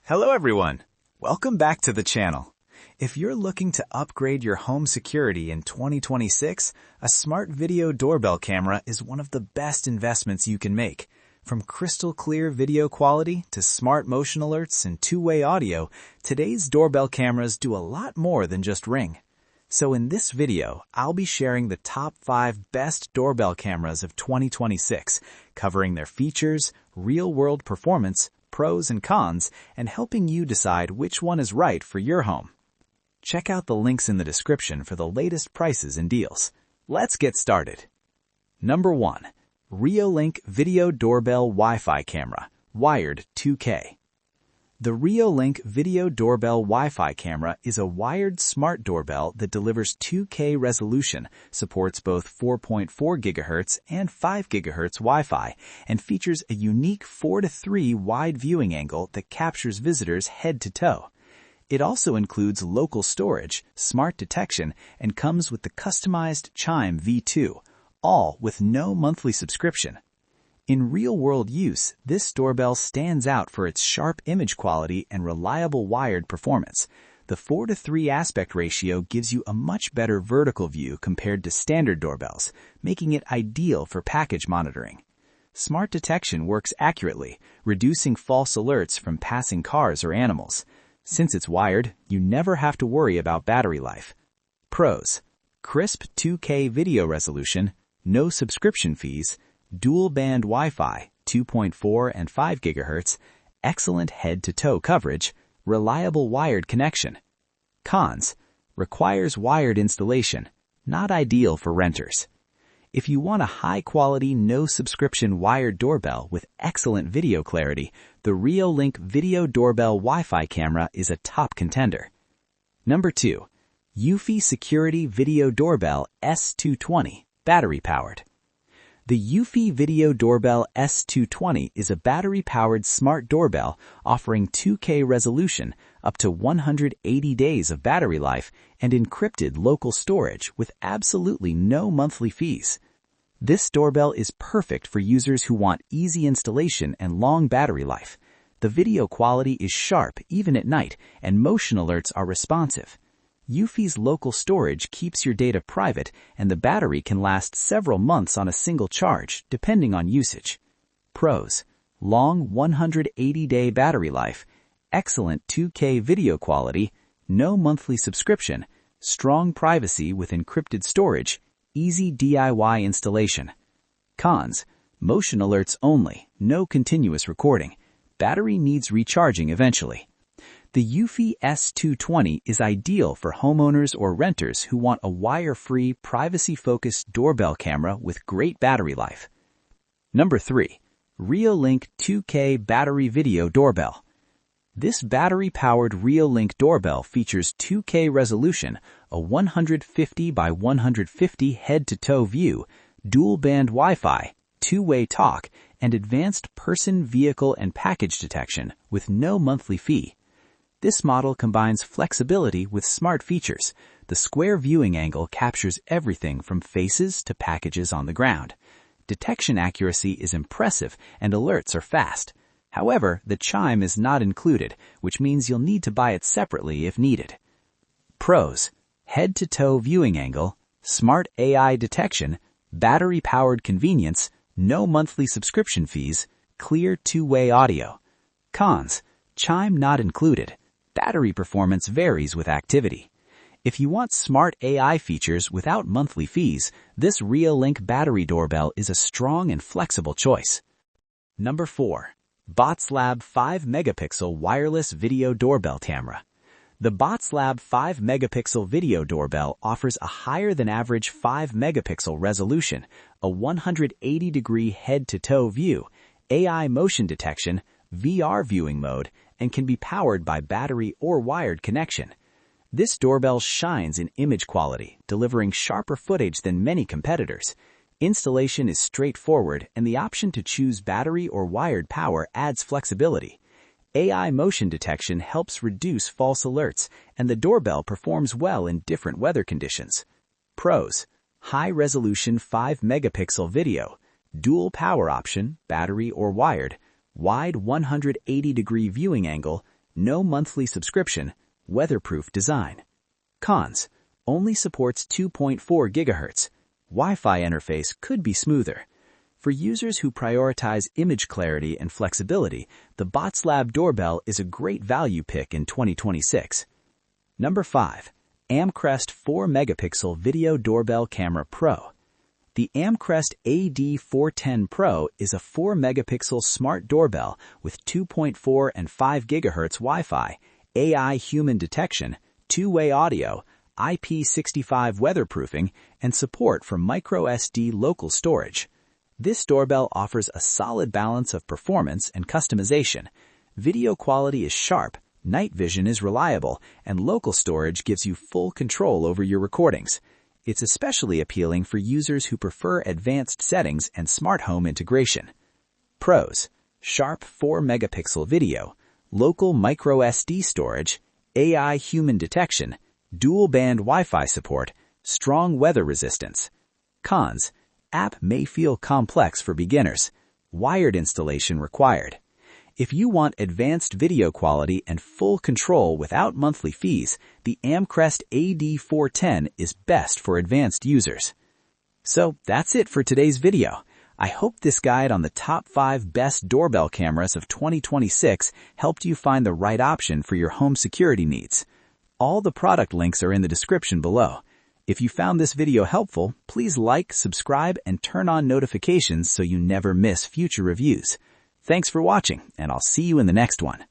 Hello everyone! Welcome back to the channel. If you're looking to upgrade your home security in 2026, a smart video doorbell camera is one of the best investments you can make. From crystal clear video quality to smart motion alerts and two-way audio, today's doorbell cameras do a lot more than just ring. So in this video, I'll be sharing the top 5 best doorbell cameras of 2026, covering their features, real-world performance, pros and cons, and helping you decide which one is right for your home. Check out the links in the description for the latest prices and deals. Let's get started. Number 1. REOLINK Video Doorbell Wi-Fi Camera, Wired 2K. The REOLINK Video Doorbell Wi-Fi camera is a wired smart doorbell that delivers 2K resolution, supports both 4.4 GHz and 5 GHz Wi-Fi, and features a unique 4:3 wide viewing angle that captures visitors head to toe. It also includes local storage, smart detection, and comes with the customized Chime V2, all with no monthly subscription. In real-world use, this doorbell stands out for its sharp image quality and reliable wired performance. The 4:3 aspect ratio gives you a much better vertical view compared to standard doorbells, making it ideal for package monitoring. Smart detection works accurately, reducing false alerts from passing cars or animals. Since it's wired, you never have to worry about battery life. Pros: crisp 2K video resolution, no subscription fees, dual-band Wi-Fi, 2.4 and 5 GHz, excellent head-to-toe coverage, reliable wired connection. Cons: requires wired installation, not ideal for renters. If you want a high-quality, no-subscription wired doorbell with excellent video clarity, the REOLINK Video Doorbell Wi-Fi camera is a top contender. Number 2. eufy Security Video Doorbell S220, battery-powered. The eufy Video Doorbell S220 is a battery-powered smart doorbell offering 2K resolution, up to 180 days of battery life, and encrypted local storage with absolutely no monthly fees. This doorbell is perfect for users who want easy installation and long battery life. The video quality is sharp even at night, and motion alerts are responsive. eufy's local storage keeps your data private, and the battery can last several months on a single charge, depending on usage. Pros: long 180-day battery life, excellent 2K video quality, no monthly subscription, strong privacy with encrypted storage, easy DIY installation. Cons: motion alerts only, no continuous recording. Battery needs recharging eventually. The eufy S220 is ideal for homeowners or renters who want a wire-free, privacy-focused doorbell camera with great battery life. Number 3. REOLINK 2K Battery Video Doorbell. This battery-powered REOLINK doorbell features 2K resolution, a 150 by 150 head-to-toe view, dual-band Wi-Fi, two-way talk, and advanced person, vehicle, and package detection with no monthly fee. This model combines flexibility with smart features. The square viewing angle captures everything from faces to packages on the ground. Detection accuracy is impressive and alerts are fast. However, the chime is not included, which means you'll need to buy it separately if needed. Pros: head-to-toe viewing angle, smart AI detection, battery-powered convenience, no monthly subscription fees, clear two-way audio. Cons: chime not included. Battery performance varies with activity. If you want smart AI features without monthly fees, this REOLINK battery doorbell is a strong and flexible choice. Number 4. BOTSLAB 5-megapixel wireless video doorbell camera. The BOTSLAB 5-megapixel video doorbell offers a higher-than-average 5-megapixel resolution, a 180-degree head-to-toe view, AI motion detection, VR viewing mode, and can be powered by battery or wired connection. This doorbell shines in image quality, delivering sharper footage than many competitors. Installation is straightforward, and the option to choose battery or wired power adds flexibility. AI motion detection helps reduce false alerts, and the doorbell performs well in different weather conditions. Pros: high-resolution 5-megapixel video, dual power option, battery or wired, wide 180-degree viewing angle, No monthly subscription, weatherproof design. Cons: only supports 2.4 GHz. Wi-Fi interface could be smoother. For users who prioritize image clarity and flexibility, the BOTSLAB doorbell is a great value pick in 2026. Number 5. Amcrest 4-megapixel Video Doorbell Camera Pro. The Amcrest AD410 Pro is a 4-megapixel smart doorbell with 2.4 and 5 GHz Wi-Fi, AI human detection, two-way audio, IP65 weatherproofing, and support for microSD local storage. This doorbell offers a solid balance of performance and customization. Video quality is sharp, night vision is reliable, and local storage gives you full control over your recordings. It's especially appealing for users who prefer advanced settings and smart home integration. Pros: sharp 4-megapixel video, local microSD storage, AI human detection, dual-band Wi-Fi support, strong weather resistance. Cons: app may feel complex for beginners. Wired installation required. If you want advanced video quality and full control without monthly fees, the Amcrest AD410 is best for advanced users. So that's it for today's video. I hope this guide on the top 5 best doorbell cameras of 2026 helped you find the right option for your home security needs. All the product links are in the description below. If you found this video helpful, please like, subscribe, and turn on notifications so you never miss future reviews. Thanks for watching, and I'll see you in the next one.